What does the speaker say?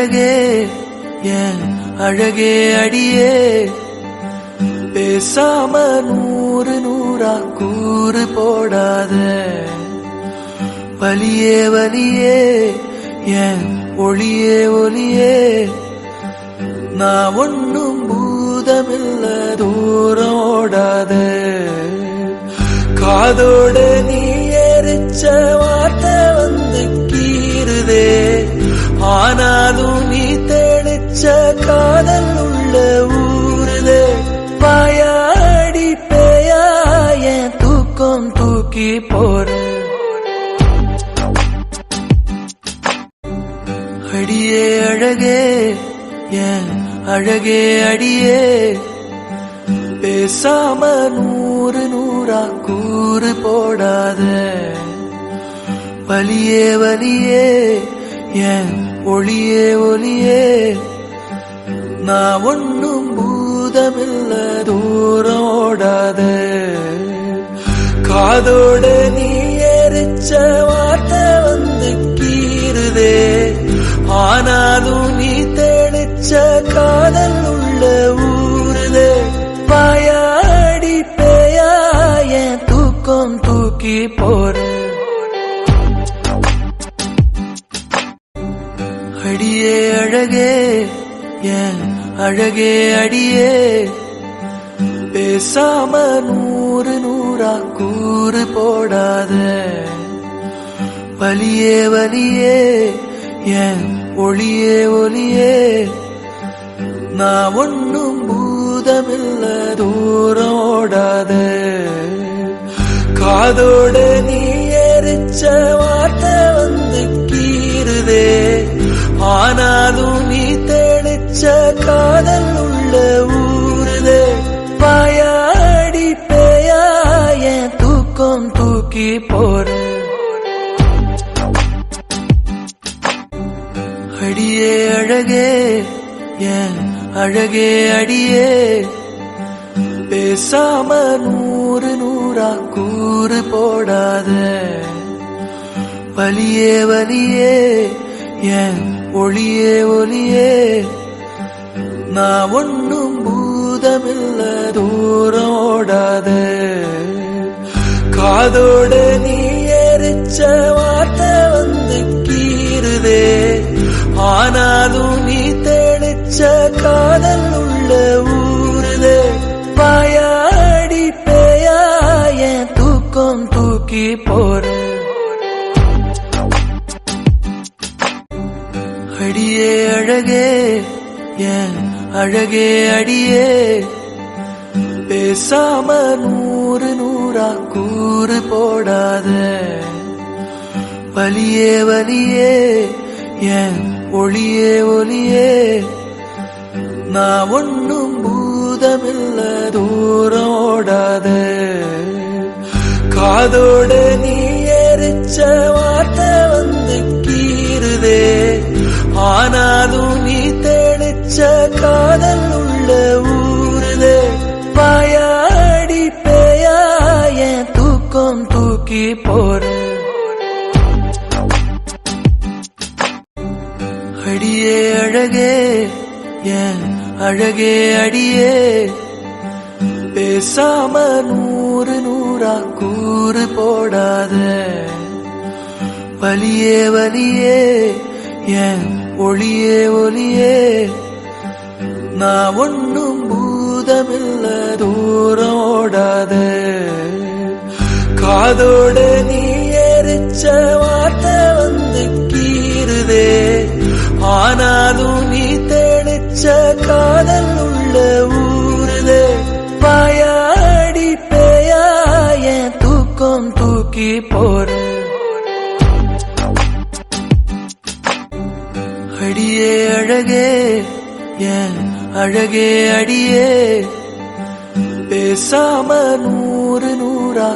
அழகே என் அழகே அடியே பேசாம நூறு நூறா கூறு போடாத வலியே வலியே என் ஒளியே ஒளியே நான் ஒன்னும் பூதமில்ல தூரம் ஓடாத காதோட நீ எரிச்ச வார்த்தை வந்து கீறுதே ஆனாலும் நீ தெளிச்ச காதல் உள்ள ஊறுதே பாயாடி பேயா என் தூக்கம் தூக்கி போற அடியே அழகே என் அழகே அடியே பேசாம நூறு நூறா கூறு போடாத வலியே வலியே என் ஒளியே ஒளியே நான் ஒன்னும் பூதமில்ல தூரம் ஓடாத காதோட நீ எரிச்ச வார்த்தை வந்து கீறுதே ஆனாலும் நீ தெளிச்ச காதல் உள்ள ஊறுதே பாயாடி பேயா என் தூக்கம் தூக்கி போற அடியே அழகே என் அழகே அடியே பேசாம நூறு நூறா கூறு போடாத வலியே வலியே என் ஒளியே ஒளியே நான் ஒன்னும் பூதமில்ல தூரம் ஓடாத காதோட நீ எரிச்ச வார்த்தை வந்து கீறுதே ஆனாலும் நீ தெளிச்ச காதல் உள்ள ஊறுதே பாயாடி பேயா என் தூக்கம் தூக்கி போற அடியே அழகே என் அழகே அடியே பேசாம நூறு நூறா கூறு போடாத வலியே வலியே என் ஒளியே ஒளியே நான் ஒன்னும் பூதமில்ல தூரம் ஓடாத காதோட நீ எரிச்ச வார்த்தை வந்து கீறுதே ஆனாலும் நீ தெளிச்ச காதல் உள்ள ஊறுதே பாயாடி பேயா என் தூக்கம் தூக்கி போற அடியே அழகே என் அழகே அடியே பேசாம நூறு நூறா கூறு போடாத வலியே வலியே என் ஒளியே ஒளியே நான் ஒன்னும் பூதமில்ல தூரம் ஓடாத காதோட நீ எரிச்ச வார்த்தை வந்து கீறுதே ஆனாலும் நீ தெளிச்ச காதல் உள்ள ஊறுதே பாயாடி பேயா என் தூக்கம் தூக்கி போற அடியே அழகே என் அழகே அடியே பேசாம நூறு நூறா கூறு போடாத வலியே வலியே என் ஒளியே ஒளியே நான் ஒன்னும் பூதமில்ல தூரம் ஓடாத காதோட நீ எரிச்ச வார்த்தை வந்து கீறுதே ஆனாலும் நீ தெளிச்ச காதல் உள்ள ஊறுதே பாயாடி பேயா என் தூக்கம் தூக்கி போற அடியே அழகே என் அழகே அடியே பேசாம நூறு நூறா